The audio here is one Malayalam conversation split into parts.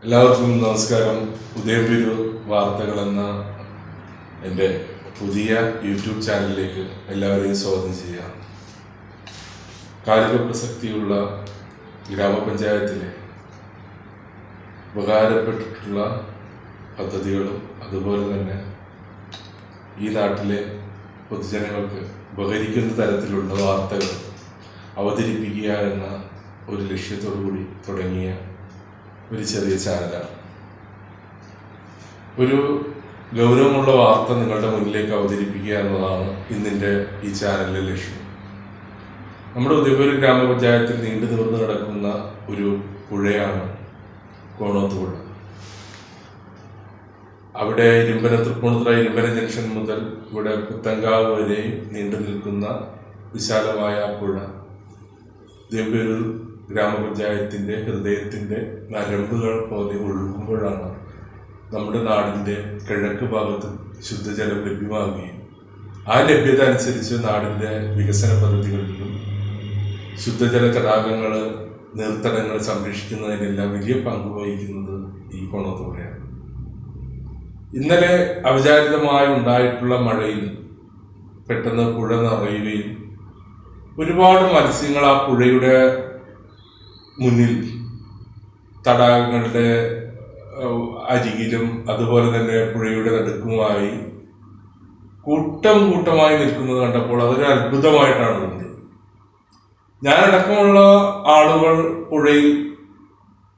എല്ലാവർക്കും നമസ്കാരം. ഉദയംപേരൂർ വാർത്തകൾ എന്ന എൻ്റെ പുതിയ യൂട്യൂബ് ചാനലിലേക്ക് എല്ലാവരെയും സ്വാഗതം ചെയ്യാം. കാലിക പ്രസക്തിയുള്ള ഗ്രാമപഞ്ചായത്തിലെ ഉപകാരപ്പെട്ടിട്ടുള്ള പദ്ധതികളും അതുപോലെ തന്നെ ഈ നാട്ടിലെ പൊതുജനങ്ങൾക്ക് ഉപകരിക്കുന്ന തരത്തിലുള്ള വാർത്തകൾ അവതരിപ്പിക്കുക എന്ന ഒരു ലക്ഷ്യത്തോടു കൂടി തുടങ്ങിയ ഒരു ചെറിയ ചാനലാണ്. ഒരു ഗൗരവമുള്ള വാർത്ത നിങ്ങളുടെ മുന്നിലേക്ക് അവതരിപ്പിക്കുക എന്നതാണ് ഇന്നിൻ്റെ ഈ ചാനലിലെ ലക്ഷ്യം. നമ്മുടെ ഉദയംപേരൂർ ഗ്രാമപഞ്ചായത്തിൽ നീണ്ടു നിവർന്ന് കിടക്കുന്ന ഒരു പുഴയാണ് കോണോത്ത് പുഴ. അവിടെ തൃപ്പൂണിത്തുറ ഇരുമ്പന ജംഗ്ഷൻ മുതൽ ഇവിടെ പുത്തങ്കാവ് വരെ നീണ്ടു നിൽക്കുന്ന വിശാലമായ പുഴ ഉദയംപേരൂർ ഗ്രാമപഞ്ചായത്തിൻ്റെ ഹൃദയത്തിൻ്റെ നരമ്പുകൾ പോലെ ഒഴുകുമ്പോഴാണ് നമ്മുടെ നാടിൻ്റെ കിഴക്ക് ഭാഗത്ത് ശുദ്ധജലം ലഭ്യമാകുകയും ആ ലഭ്യത അനുസരിച്ച് നാടിൻ്റെ വികസന പദ്ധതികളിലും ശുദ്ധജല തടാകങ്ങൾ നീർത്തടങ്ങൾ സംരക്ഷിക്കുന്നതിനെല്ലാം വലിയ പങ്ക് വഹിക്കുന്നത് ഈ കോണോത്ത് പുഴയാണ്. ഇന്നലെ അവിചാരിതമായി ഉണ്ടായിട്ടുള്ള മഴയിൽ പെട്ടെന്ന് പുഴ നിറയുകയും ഒരുപാട് മത്സ്യങ്ങൾ ആ പുഴയുടെ മുന്നിൽ തടാകങ്ങളുടെ അരികിലും അതുപോലെ തന്നെ പുഴയുടെ നടുക്കുമായി കൂട്ടമായി നിൽക്കുന്നത് കണ്ടപ്പോൾ അതൊരു അത്ഭുതമായിട്ടാണ് തോന്നിയത്. ഞാനടക്കമുള്ള ആളുകൾ പുഴയിൽ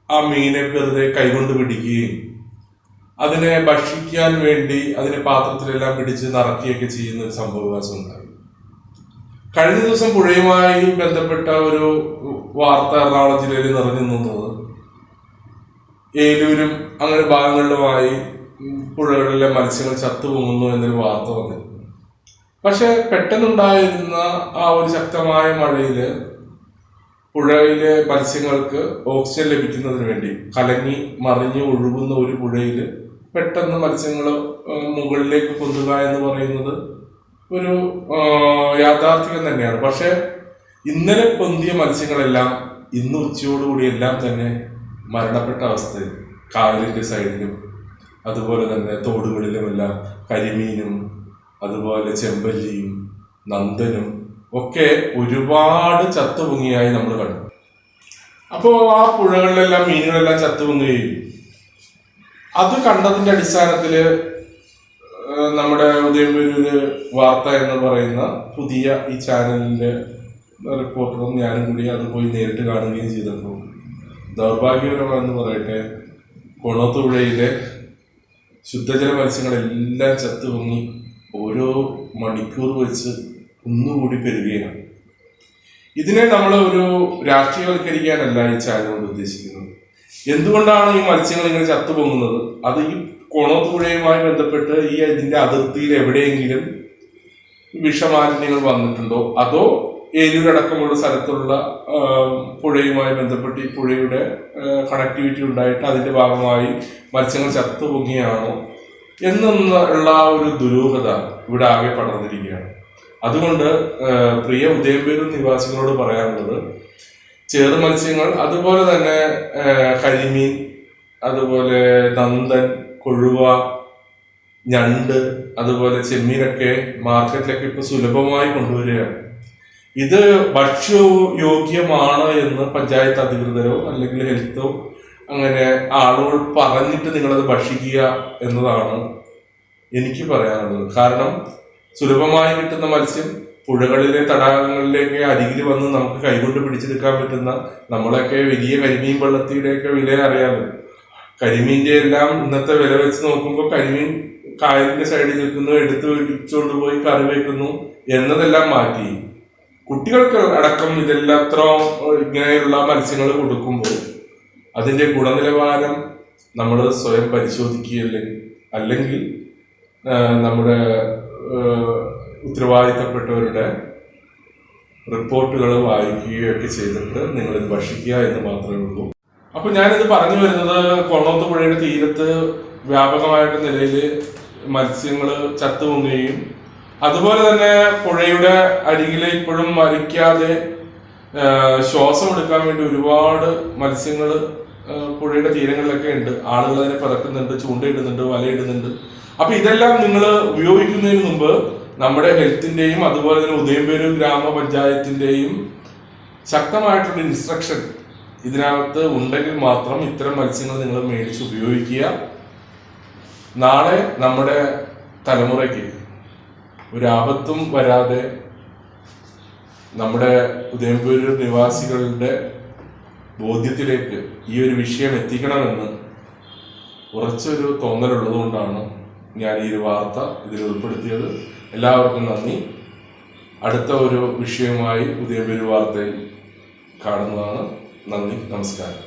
ആ മീനെ വെറുതെ കൈകൊണ്ട് പിടിക്കുകയും അതിനെ ഭക്ഷിക്കാൻ വേണ്ടി അതിനെ പാത്രത്തിലെല്ലാം പിടിച്ച് നിറയ്ക്കുകയൊക്കെ ചെയ്യുന്ന ഒരു സംഭവവികാസം ഉണ്ടായി. കഴിഞ്ഞ ദിവസം പുഴയുമായി ബന്ധപ്പെട്ട ഒരു വാർത്ത എറണാകുളം ജില്ലയിൽ നിറഞ്ഞു നിന്നത് ഏലൂരും അങ്ങനെ ഭാഗങ്ങളിലുമായി പുഴകളിലെ മത്സ്യങ്ങൾ ചത്തുപൊങ്ങുന്നു എന്നൊരു വാർത്ത വന്നിരുന്നു. പക്ഷെ പെട്ടെന്നുണ്ടായിരുന്ന ആ ഒരു ശക്തമായ മഴയില് പുഴയിലെ മത്സ്യങ്ങൾക്ക് ഓക്സിജൻ ലഭിക്കുന്നതിന് വേണ്ടി കലങ്ങി മറിഞ്ഞു ഒഴുകുന്ന ഒരു പുഴയില് പെട്ടെന്ന് മത്സ്യങ്ങൾ മുകളിലേക്ക് പൊന്തുക എന്ന് പറയുന്നത് ഒരു യാഥാർത്ഥ്യം തന്നെയാണ്. പക്ഷെ ഇന്നലെ പൊന്തിയ മത്സ്യങ്ങളെല്ലാം ഇന്ന് ഉച്ചയോടുകൂടി എല്ലാം തന്നെ മരണപ്പെട്ട അവസ്ഥയിൽ കായലിൻ്റെ സൈഡിലും അതുപോലെ തന്നെ തോടുകളിലുമെല്ലാം കരിമീനും അതുപോലെ ചെമ്പല്ലിയും നന്ദനും ഒക്കെ ഒരുപാട് ചത്തുപൊങ്ങിയായി നമ്മൾ കണ്ടു. അപ്പോൾ ആ പുഴകളിലെല്ലാം മീനുകളെല്ലാം ചത്തുപൊങ്ങുകയും അത് കണ്ടതിൻ്റെ അടിസ്ഥാനത്തിൽ നമ്മുടെ ഉദയംപേരൂര് വാർത്ത എന്ന് പറയുന്ന പുതിയ ഈ ചാനലിൻ്റെ റിപ്പോർട്ടറും ഞാനും കൂടി അത് പോയി നേരിട്ട് കാണുകയും ചെയ്തപ്പോൾ ദൗർഭാഗ്യകരമെന്ന് പറയട്ടെ, കോണോത്ത് പുഴയിലെ ശുദ്ധജല മത്സ്യങ്ങളെല്ലാം ചത്തുപൊങ്ങി ഓരോ മണിക്കൂർ വെച്ച് കുന്നുകൂടി പെരുകയാണ്. ഇതിനെ നമ്മൾ ഒരു രാഷ്ട്രീയവൽക്കരിക്കാനല്ല ഈ ചാനൽ കൊണ്ട് ഉദ്ദേശിക്കുന്നത്. എന്തുകൊണ്ടാണ് ഈ മത്സ്യങ്ങൾ ഇങ്ങനെ ചത്തുപൊങ്ങുന്നത്? അത് ഈ കോണോത്ത് പുഴയുമായി ബന്ധപ്പെട്ട് ഇതിന്റെ അതിർത്തിയിൽ എവിടെയെങ്കിലും വിഷമാലിന്യങ്ങൾ വന്നിട്ടുണ്ടോ, അതോ ഏലൂരടക്കമുള്ള സ്ഥലത്തുള്ള പുഴയുമായി ബന്ധപ്പെട്ട് ഈ പുഴയുടെ കണക്ടിവിറ്റി ഉണ്ടായിട്ട് അതിന്റെ ഭാഗമായി മത്സ്യങ്ങൾ ചത്തുപൊങ്ങിയാണോ എന്നുള്ള ഒരു ദുരൂഹത ഇവിടെ ആകെ പടർന്നിരിക്കുകയാണ്. അതുകൊണ്ട് പ്രിയ ഉദയംപേരൂർ നിവാസികളോട് പറയാനുള്ളത്, ചെറു മത്സ്യങ്ങൾ അതുപോലെ തന്നെ കരിമീൻ അതുപോലെ നന്ദൻ കൊഴുവ ഞണ്ട് അതുപോലെ ചെമ്മീനൊക്കെ മാർക്കറ്റിലൊക്കെ ഇപ്പൊ സുലഭമായി കൊണ്ടുവരികയാണ്. ഇത് ഭക്ഷ്യയോഗ്യമാണ് എന്ന് പഞ്ചായത്ത് അധികൃതരോ അല്ലെങ്കിൽ ഹെൽത്തോ അങ്ങനെ ആളുകൾ പറഞ്ഞിട്ട് നിങ്ങളത് ഭക്ഷിക്കുക എന്നതാണ് എനിക്ക് പറയാനുള്ളത്. കാരണം സുലഭമായി കിട്ടുന്ന മത്സ്യം പുഴകളിലെ തടാകങ്ങളിലേക്ക് അരികിൽ വന്ന് നമുക്ക് കൈകൊണ്ട് പിടിച്ചെടുക്കാൻ പറ്റുന്ന, നമ്മളൊക്കെ വലിയ കരിമീൻ വെള്ളത്തിയുടെയൊക്കെ വില അറിയാമല്ലോ. കരിമീൻ്റെ എല്ലാം ഇന്നത്തെ വില വെച്ച് നോക്കുമ്പോൾ കരിമീൻ കായലിന്റെ സൈഡിൽ നിൽക്കുന്നു, എടുത്ത് വെച്ചുകൊണ്ട് പോയി കറി വെക്കുന്നു എന്നതെല്ലാം മാറ്റി കുട്ടികൾക്ക് അടക്കം ഇതെല്ലാം അത്ര ഇങ്ങനെയുള്ള മത്സ്യങ്ങൾ കൊടുക്കുമ്പോൾ അതിന്റെ ഗുണനിലവാരം നമ്മൾ സ്വയം പരിശോധിക്കുകയല്ലേ, അല്ലെങ്കിൽ നമ്മുടെ ഉത്തരവാദിത്തപ്പെട്ടവരുടെ റിപ്പോർട്ടുകൾ വായിക്കുകയൊക്കെ ചെയ്തിട്ട് നിങ്ങളിത് ഭക്ഷിക്കുക എന്ന് മാത്രമേ ഉള്ളൂ. അപ്പൊ ഞാനിത് പറഞ്ഞു വരുന്നത്, കോണോത്ത് പുഴയുടെ തീരത്ത് വ്യാപകമായിട്ട് നിലയിൽ മത്സ്യങ്ങൾ ചത്തുപൊങ്ങുകയും അതുപോലെ തന്നെ പുഴയുടെ അരികിൽ ഇപ്പോഴും മരിക്കാതെ ശ്വാസം എടുക്കാൻ വേണ്ടി ഒരുപാട് മത്സ്യങ്ങൾ പുഴയുടെ തീരങ്ങളിലൊക്കെ ഉണ്ട്. ആളുകൾ അതിനെ പതക്കുന്നുണ്ട്, ചൂണ്ടയിടുന്നുണ്ട്, വലയിടുന്നുണ്ട്. അപ്പൊ ഇതെല്ലാം നിങ്ങൾ ഉപയോഗിക്കുന്നതിന് മുമ്പ് നമ്മുടെ ഹെൽത്തിന്റെയും അതുപോലെ തന്നെ ഉദയംപേരൂർ ഗ്രാമപഞ്ചായത്തിന്റെയും ശക്തമായിട്ടുള്ള ഇൻസ്ട്രക്ഷൻ ഇതിനകത്ത് ഉണ്ടെങ്കിൽ മാത്രം ഇത്തരം മത്സ്യങ്ങൾ നിങ്ങൾ മേടിച്ച് ഉപയോഗിക്കുക. നാളെ നമ്മുടെ തലമുറയ്ക്ക് ഒരു ആപത്തും വരാതെ നമ്മുടെ ഉദയംപേരൂർ നിവാസികളുടെ ബോധ്യത്തിലേക്ക് ഈ ഒരു വിഷയം എത്തിക്കണമെന്ന് ഉറച്ചൊരു തോന്നലുള്ളത് കൊണ്ടാണ് ഞാൻ ഈ ഒരു വാർത്ത ഇതിൽ ഉൾപ്പെടുത്തിയത്. എല്ലാവർക്കും നന്ദി. അടുത്ത ഒരു വിഷയവുമായി ഉദയംപേരൂർ വാർത്തയിൽ കാണുന്നതാണ്. നന്ദി, നമസ്കാരം.